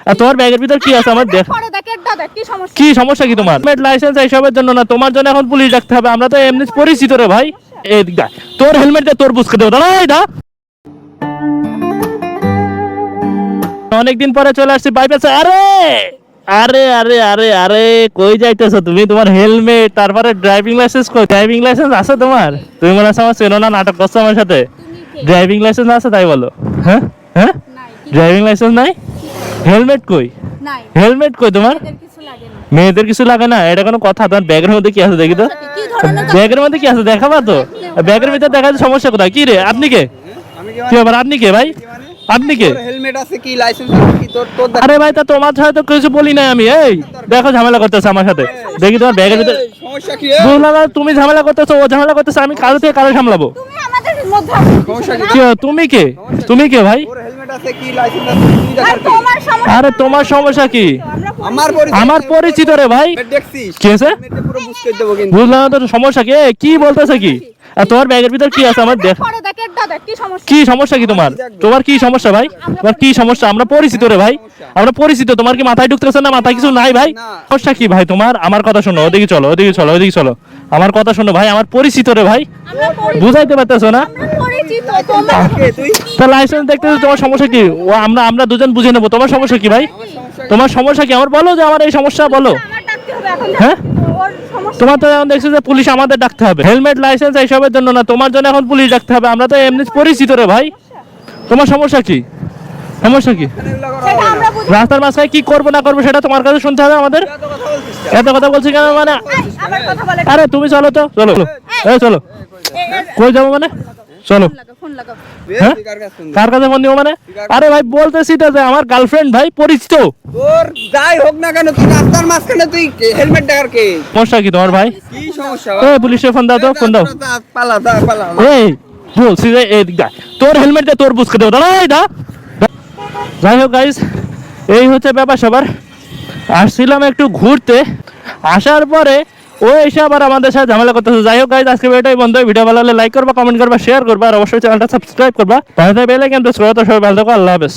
আর তোমার ব্যাগের ভিতর কি আছে আমার দেখ। কি সমস্যা কি তোমার? লাইসেন্স এইসবের জন্য না, তোমার জন্য এখন পুলিশ ডাকতে হবে। আমরা তো এমনি পরিচিত রে ভাই। এদিকে তোর হেলমেট দিয়ে তোর বুঝকে দেবো, দাঁড়া এটা। অনেকদিন পরে চলে আসছি বাইপাসে। আরে আরে আরে আরে আরে কই যাইতেছো তুমি? তোমার হেলমেট, তারপরে ড্রাইভিং লাইসেন্স কই? ড্রাইভিং লাইসেন্স আছে তোমার? তুমি মনে হচ্ছে আমার চেনো না, নাটক করছো আমার সাথে। ড্রাইভিং লাইসেন্স আছে তাই বলো? হ্যাঁ হ্যাঁ, ড্রাইভিং লাইসেন্স নাই, হেলমেট কই? হেলমেট কই তোমার? মেয়েদের কিছু লাগে না, এটা কোনো কথা? তোমার ব্যাগের মধ্যে কি আছে দেখি তো। ব্যাগের মধ্যে কি আছে দেখাবা তো। ব্যাগের ভিতরে দেখা যাচ্ছে, সমস্যা কোথায়? কি রে আপনি কে? কি ব্যাপার, আপনি কে ভাই? আপনি কে? হেলমেট আছে কি, লাইসেন্স আছে কি তোর? আরে ভাই তা তোমার সাথে তো কিছু বলি না আমি। এই দেখো ঝামেলা করতেছে আমার সাথে, দেখি তোমার ব্যাগের ভিতরে। সমস্যা কি? বুঝলাম না, তুমি ঝামেলা করতেছো, ও ঝামেলা করতেছে, আমি কারো থেকে কারো সামলাবো? কি তুমি কে? তুমি কে ভাই? ওর হেলমেট আছে কি, লাইসেন্স আছে কি, তুই দেখার কি? আরে তোমার সমস্যা কি? আমার পরিচিত রে ভাই। দেখছিস কি আছে? হেলমেটে পুরো বুঝতে দেবো কিন্তু। বুঝলাম না, তোর সমস্যা কি? কি বলতেছে কি? আর তোমার ব্যাগের ভিতর কি আছে আমার দেখ। কি সমস্যা কি তোমার? তোমার কি সমস্যা ভাই? তোমার কি সমস্যা? আমরা পরিচিত রে ভাই, আমরা পরিচিত। তোমার কি মাথায় ঢুকতেছে না? মাথায় কিছু নাই ভাই? সমস্যা কি ভাই তোমার? আমার কথা শোনো, ওদিকে চলো, ওদিকে চলো, ওদিকে চলো। আমার কথা শোনো ভাই, আমার পরিচিত রে ভাই, বুঝাইতে পারতেছো না? তা লাইসেন্স দেখতে তোমার সমস্যা কি? ও আমরা দুজন বুঝে নেবো। তোমার সমস্যা কি ভাই? তোমার সমস্যা কি আমার বলো, যে আমার এই সমস্যা বলো। হ্যাঁ, তোমার তো এখন দেখছো যে পুলিশ আমাদের ডাকতে হবে। হেলমেট লাইসেন্স এইসবের জন্য না, তোমার জন্য এখন পুলিশ ডাকতে হবে। আমরা তো এমনি পরিচিত রে ভাই। তোমার সমস্যা কি? সমস্যা কি? রাস্তার মাঝখানে কি করবো না করবো সেটা তোমার কাছে শুনতে হবে আমাদের। এত কথা বলছি কেন মানে? আরে তুমি চলো তো, চলো এই চলো। কই যাবো মানে? চলো। হ্যাঁ, কার কাছে ফোন দিব মানে? আরে ভাই বলতেছি তো যে আমার গার্লফ্রেন্ড ভাই, পরিচিত। তোর যাই হোক না কেন, তুই রাস্তার মাঝখানে তুই হেলমেট দেখার কে? সমস্যা কি তোমার ভাই? কি সমস্যা? এই পুলিশে ফোন দাও তো, ফোন দাও। পালা পালা। এই বলছি যে এদিকে তোর হেলমেট দিয়ে তোর বুঝকে দেবো, দাঁড়া এটা। যাই হোক গাইস, এই হচ্ছে ব্যাপার সবার। আসছিলাম একটু ঘুরতে, আসার পরে ও এসে আবার আমাদের সাথে ঝামেলা করতেছে। যাই হোক গাইস, আজকে ভিডিওটাই বন্ধ। ভিডিও ভালো লাগলে লাইক করবা, কমেন্ট করবা, শেয়ার করবা, আর অবশ্যই চ্যানেলটা সাবস্ক্রাইব করবা। তাহলে বেল আইকন প্রেস করো। তো সবাই ভালো থাকো, আল্লাহ হাফেজ।